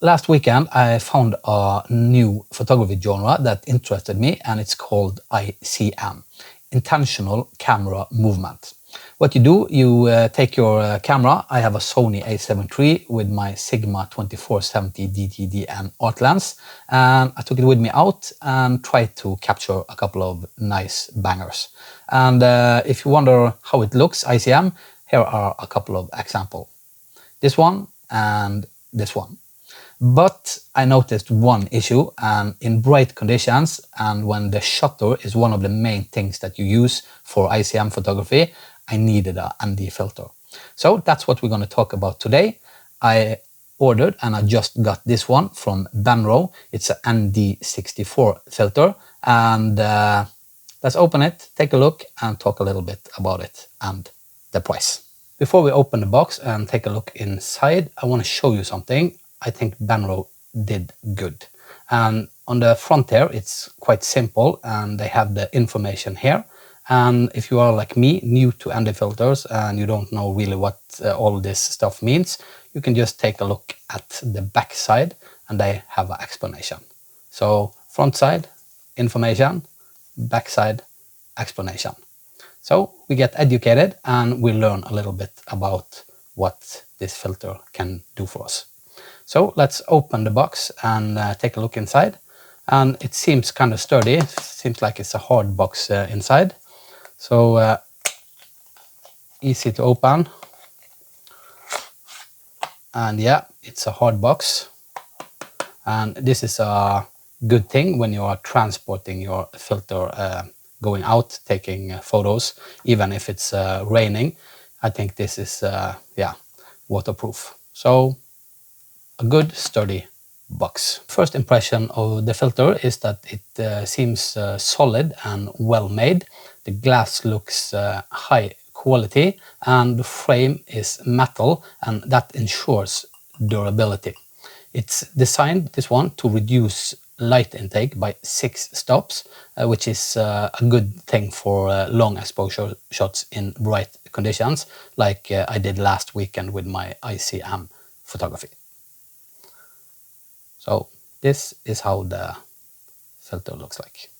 Last weekend, I found a new photography genre that interested me, and it's called ICM, Intentional Camera Movement. What you do, you take your camera. I have a Sony a7 III with my Sigma 2470 DTD and art lens, and I took it with me out and tried to capture a couple of nice bangers. And if you wonder how it looks, ICM, here are a couple of examples. This one and this one. But I noticed one issue, and in bright conditions and when the shutter is one of the main things that you use for ICM photography, I needed a ND filter. So that's what we're going to talk about today. I ordered and I just got this one from BENRO. It's an ND64 filter, and let's open it, take a look and talk a little bit about it and the price. Before we open the box and take a look inside, I want to show you something I think BENRO did good. And on the front here, it's quite simple, and they have the information here. And if you are like me, new to ND filters, and you don't know really what all this stuff means, you can just take a look at the back side, and they have an explanation. So front side, information, back side, explanation. So we get educated and we learn a little bit about what this filter can do for us. So let's open the box and take a look inside. And it seems kind of sturdy. It seems like it's a hard box inside. So easy to open. And yeah, it's a hard box. And this is a good thing when you are transporting your filter, going out, taking photos, even if it's raining. I think this is, yeah, waterproof. So a good sturdy box. First impression of the filter is that it seems solid and well made. The glass looks high quality and the frame is metal, and that ensures durability. It's designed, this one, to reduce light intake by 6 stops, which is a good thing for long exposure shots in bright conditions, like I did last weekend with my ICM photography. So this is how the filter looks like.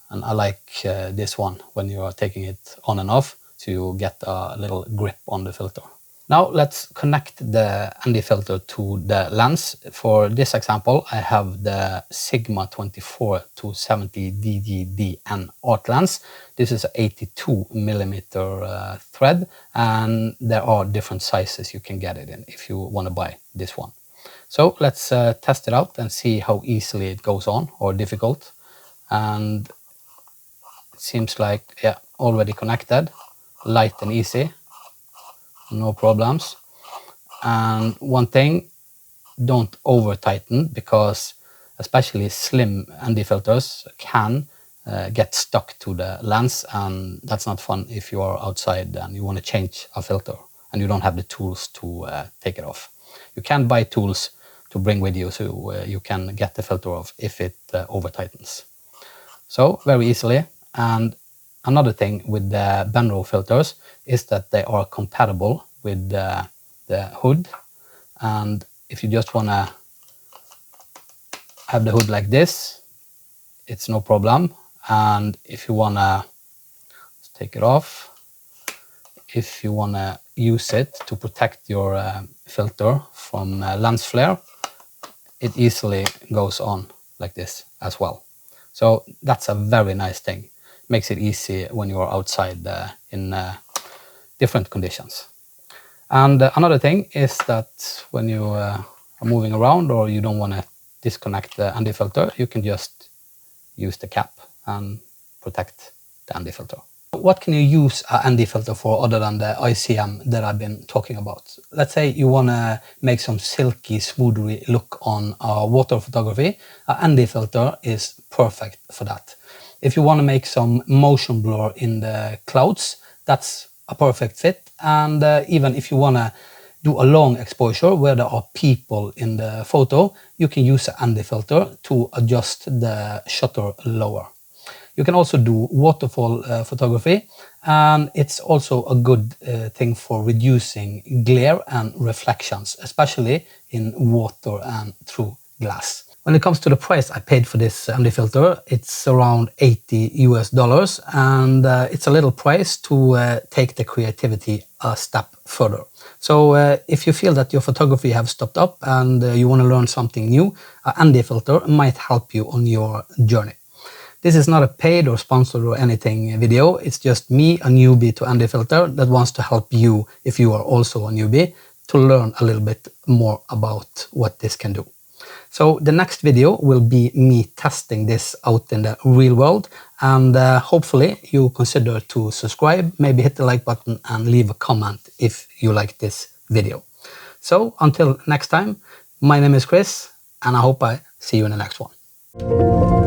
And I like this one when you are taking it on and off, so you get a little grip on the filter. Now let's connect the ND filter to the lens. For this example, I have the Sigma 24-70 DGD-N art lens. This is an 82mm thread, and there are different sizes you can get it in if you want to buy this one. So let's test it out and see how easily it goes on, or difficult. And it seems like, yeah, already connected, light and easy. No problems. And one thing, don't over tighten, because especially slim ND filters can get stuck to the lens, and that's not fun if you are outside and you want to change a filter and you don't have the tools to take it off. You can buy tools to bring with you, so you can get the filter off if it over tightens. So very easily. And another thing with the BENRO filters is that they are compatible with the hood. And if you just want to have the hood like this, it's no problem. And if you want to take it off, if you want to use it to protect your filter from lens flare, it easily goes on like this as well. So that's a very nice thing. Makes it easy when you are outside in different conditions. And another thing is that when you are moving around, or you don't want to disconnect the ND filter, you can just use the cap and protect the ND filter. What can you use an ND filter for other than the ICM that I've been talking about? Let's say you want to make some silky, smoothery look on water photography. An ND filter is perfect for that. If you want to make some motion blur in the clouds, that's a perfect fit. And even if you want to do a long exposure where there are people in the photo, you can use an ND filter to adjust the shutter lower. You can also do waterfall photography, and it's also a good thing for reducing glare and reflections, especially in water and through glass. When it comes to the price I paid for this ND filter, it's around $80 US, and it's a little price to take the creativity a step further. So if you feel that your photography have stopped up and you want to learn something new, an ND filter might help you on your journey. This is not a paid or sponsored or anything video. It's just me, a newbie to ND filter, that wants to help you, if you are also a newbie, to learn a little bit more about what this can do. So the next video will be me testing this out in the real world, and hopefully you consider to subscribe, maybe hit the like button and leave a comment if you like this video. So until next time, my name is Chris, and I hope I see you in the next one.